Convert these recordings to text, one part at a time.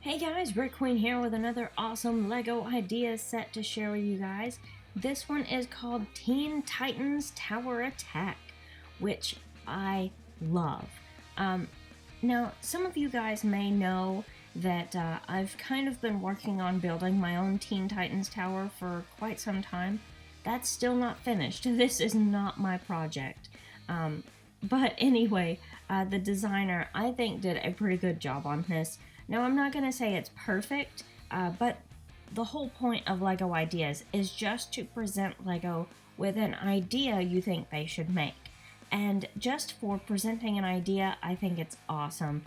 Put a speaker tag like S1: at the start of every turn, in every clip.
S1: Hey guys, BrickQueen here with another awesome LEGO idea set to share with you guys. This one is called Teen Titans Tower Attack, which I love. Now, some of you guys may know that I've kind of been working on building my own Teen Titans Tower for quite some time. That's still not finished. This is not my project. But anyway, the designer, I think, did a pretty good job on this. Now, I'm not going to say it's perfect, but the whole point of LEGO Ideas is just to present LEGO with an idea you think they should make. And just for presenting an idea, I think it's awesome.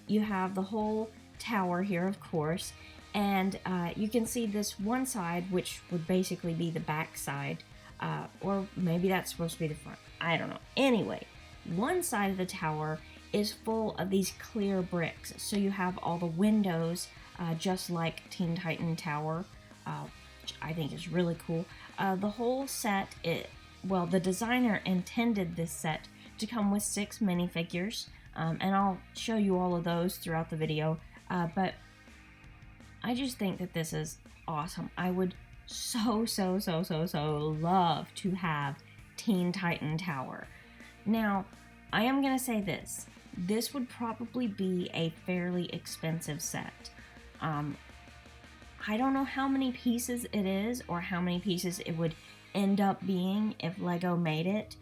S1: You have the whole tower here, of course, and you can see this one side, which would basically be the back side, or maybe that's supposed to be the front. I don't know. Anyway, one side of the tower is full of these clear bricks, so you have all the windows, just like Teen Titan Tower, which I think is really cool. The whole set, the designer intended this set to come with 6 minifigures, and I'll show you all of those throughout the video, but I just think that this is awesome. I would so love to have Teen Titan Tower. Now, I am going to say this. This would probably be a fairly expensive set. I don't know how many pieces it is or how many pieces it would end up being if LEGO made it,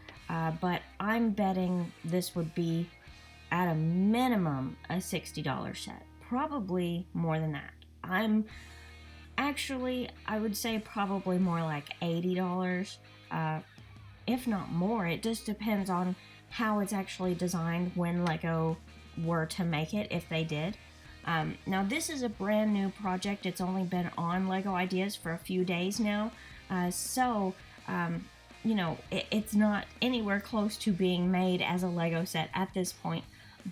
S1: but I'm betting this would be at a minimum a $60 set. Probably more than that. I would say probably more like $80, if not more. It just depends on how it's actually designed when LEGO were to make it, if they did. Now, this is a brand new project. It's only been on LEGO Ideas for a few days now, it's not anywhere close to being made as a LEGO set at this point,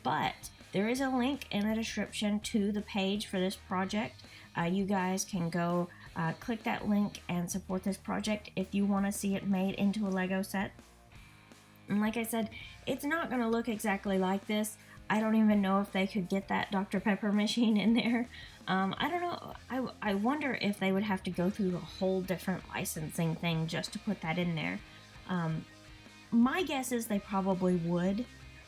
S1: but there is a link in the description to the page for this project. You guys can go click that link and support this project if you want to see it made into a LEGO set. And like I said, it's not going to look exactly like this. I don't even know if they could get that Dr. Pepper machine in there. I don't know. I wonder if they would have to go through a whole different licensing thing just to put that in there. My guess is they probably would.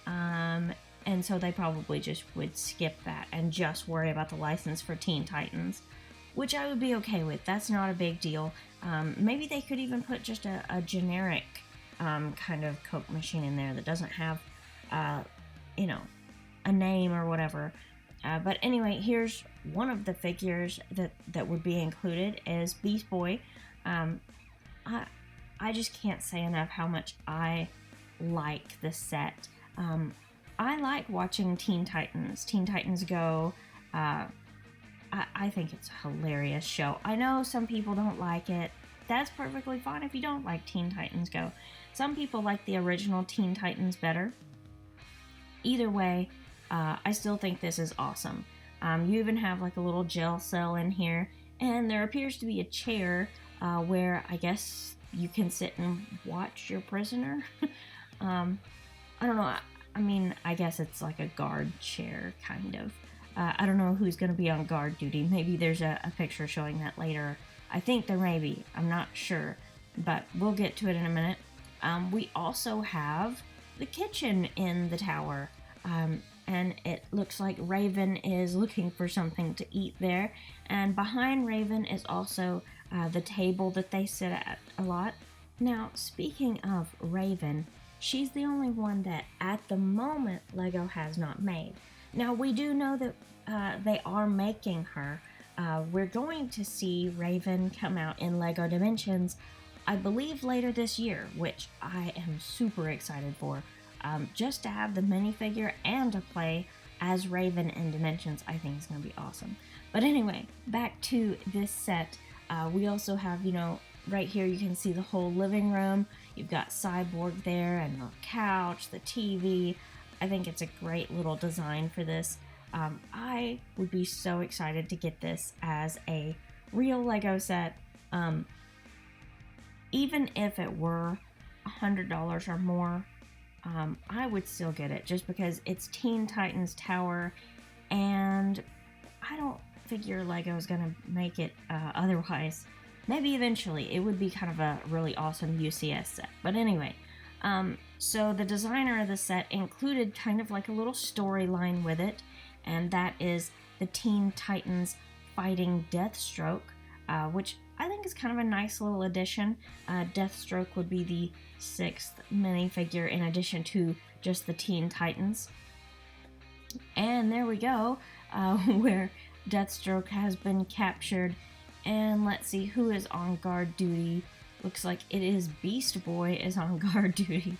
S1: And so they probably just would skip that and just worry about the license for Teen Titans, which I would be okay with. That's not a big deal. Maybe they could even put just a generic kind of Coke machine in there that doesn't have, a name or whatever. But anyway, here's one of the figures that would be included is Beast Boy. I just can't say enough how much I like this set. I like watching Teen Titans Go. I think it's a hilarious show. I know some people don't like it. That's perfectly fine if you don't like Teen Titans Go. Some people like the original Teen Titans better. Either way, I still think this is awesome. You even have like a little jail cell in here, and there appears to be a chair where I guess you can sit and watch your prisoner. I don't know. I mean, I guess it's like a guard chair, kind of. I don't know who's going to be on guard duty. Maybe there's a picture showing that later. I think there may be. I'm not sure. But we'll get to it in a minute. We also have the kitchen in the tower. And it looks like Raven is looking for something to eat there. And behind Raven is also the table that they sit at a lot. Now, speaking of Raven, she's the only one that at the moment LEGO has not made. Now, we do know that they are making her. We're going to see Raven come out in LEGO Dimensions, I believe later this year, which I am super excited for. Just to have the minifigure and to play as Raven in Dimensions, I think is going to be awesome. But anyway, back to this set. We also have, right here you can see the whole living room. You've got Cyborg there and the couch, the TV. I think it's a great little design for this. I would be so excited to get this as a real LEGO set. Even if it were $100 or more, I would still get it just because it's Teen Titans Tower, and figure Lego is gonna make it otherwise. Maybe eventually it would be kind of a really awesome UCS set. But anyway, so the designer of the set included kind of like a little storyline with it, and that is the Teen Titans fighting Deathstroke, which I think is kind of a nice little addition. Deathstroke would be the 6th minifigure in addition to just the Teen Titans. And there we go, where Deathstroke has been captured. And let's see who is on guard duty. Looks like it is Beast Boy is on guard duty,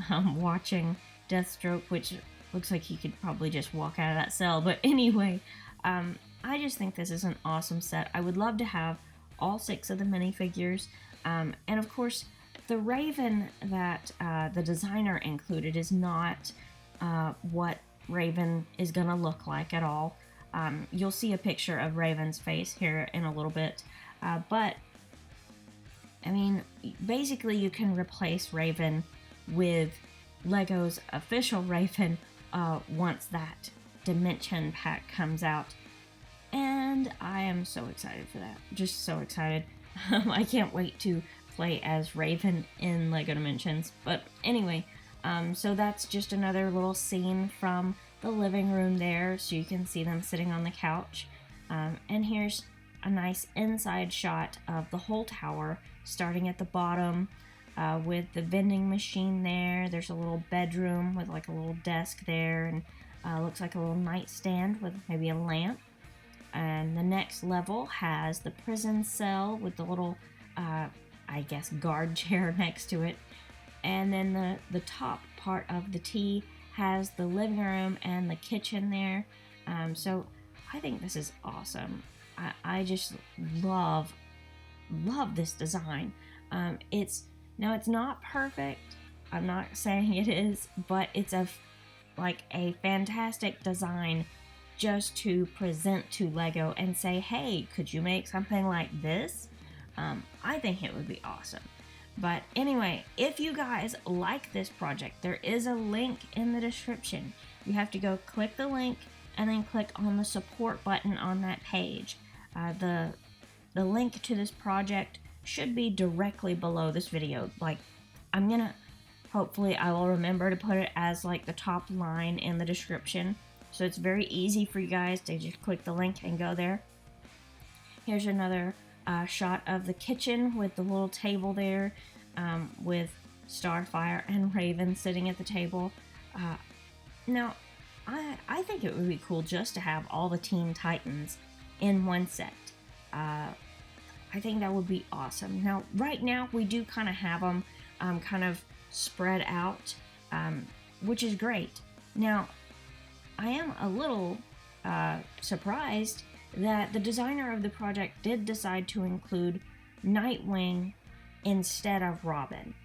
S1: watching Deathstroke, which looks like he could probably just walk out of that cell. But anyway, I just think this is an awesome set. I would love to have all 6 of the minifigures. And of course, the Raven that the designer included is not what Raven is going to look like at all. You'll see a picture of Raven's face here in a little bit. But, I mean, basically you can replace Raven with Lego's official Raven once that Dimension pack comes out. And I am so excited for that. Just so excited. I can't wait to play as Raven in Lego Dimensions. But anyway, so that's just another little scene from the living room there, so you can see them sitting on the couch. And here's a nice inside shot of the whole tower, starting at the bottom with the vending machine there. There's a little bedroom with like a little desk there, and looks like a little nightstand with maybe a lamp. And the next level has the prison cell with the little, I guess, guard chair next to it. And then the top part of the T has the living room and the kitchen there. So I think this is awesome. I just love this design. It's not perfect. I'm not saying it is, but it's a fantastic design just to present to Lego and say, hey, could you make something like this? I think it would be awesome. But anyway, if you guys like this project, there is a link in the description. You have to go click the link and then click on the support button on that page. The link to this project should be directly below this video. Hopefully I will remember to put it as like the top line in the description. So it's very easy for you guys to just click the link and go there. Here's another shot of the kitchen with the little table there, with Starfire and Raven sitting at the table. Now, I think it would be cool just to have all the Teen Titans in one set. I think that would be awesome. Now, right now, we do kind of have them kind of spread out, which is great. Now, I am a little surprised that the designer of the project did decide to include Nightwing instead of Robin.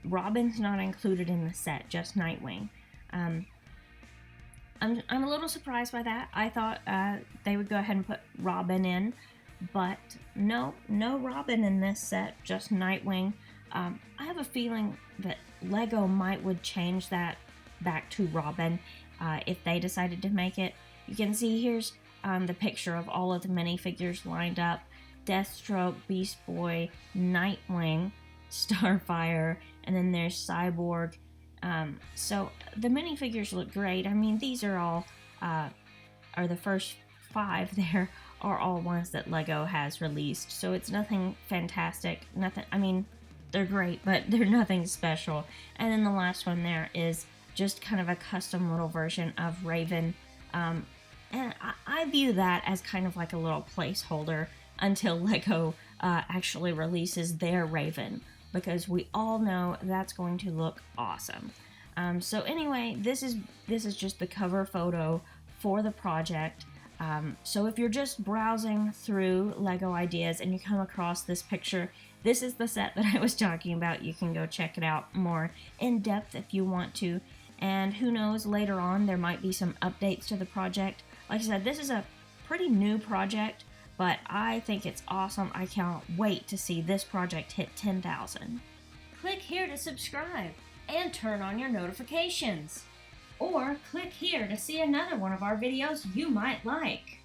S1: Robin's not included in the set, just Nightwing. I'm a little surprised by that. I thought they would go ahead and put Robin in, but no Robin in this set, just Nightwing. I have a feeling that Lego would change that back to Robin if they decided to make it. You can see here's the picture of all of the minifigures lined up. Deathstroke, Beast Boy, Nightwing, Starfire, and then there's Cyborg. So the minifigures look great. I mean, these are all, are the first 5 there are all ones that Lego has released. So it's nothing fantastic, nothing, I mean, they're great, but they're nothing special. And then the last one there is just kind of a custom little version of Raven. And I view that as kind of like a little placeholder until Lego actually releases their Raven, because we all know that's going to look awesome. So anyway, this is just the cover photo for the project. So if you're just browsing through Lego ideas and you come across this picture, this is the set that I was talking about. You can go check it out more in depth if you want to. And who knows, later on there might be some updates to the project. Like I said, this is a pretty new project, but I think it's awesome. I can't wait to see this project hit 10,000. Click here to subscribe and turn on your notifications. Or click here to see another one of our videos you might like.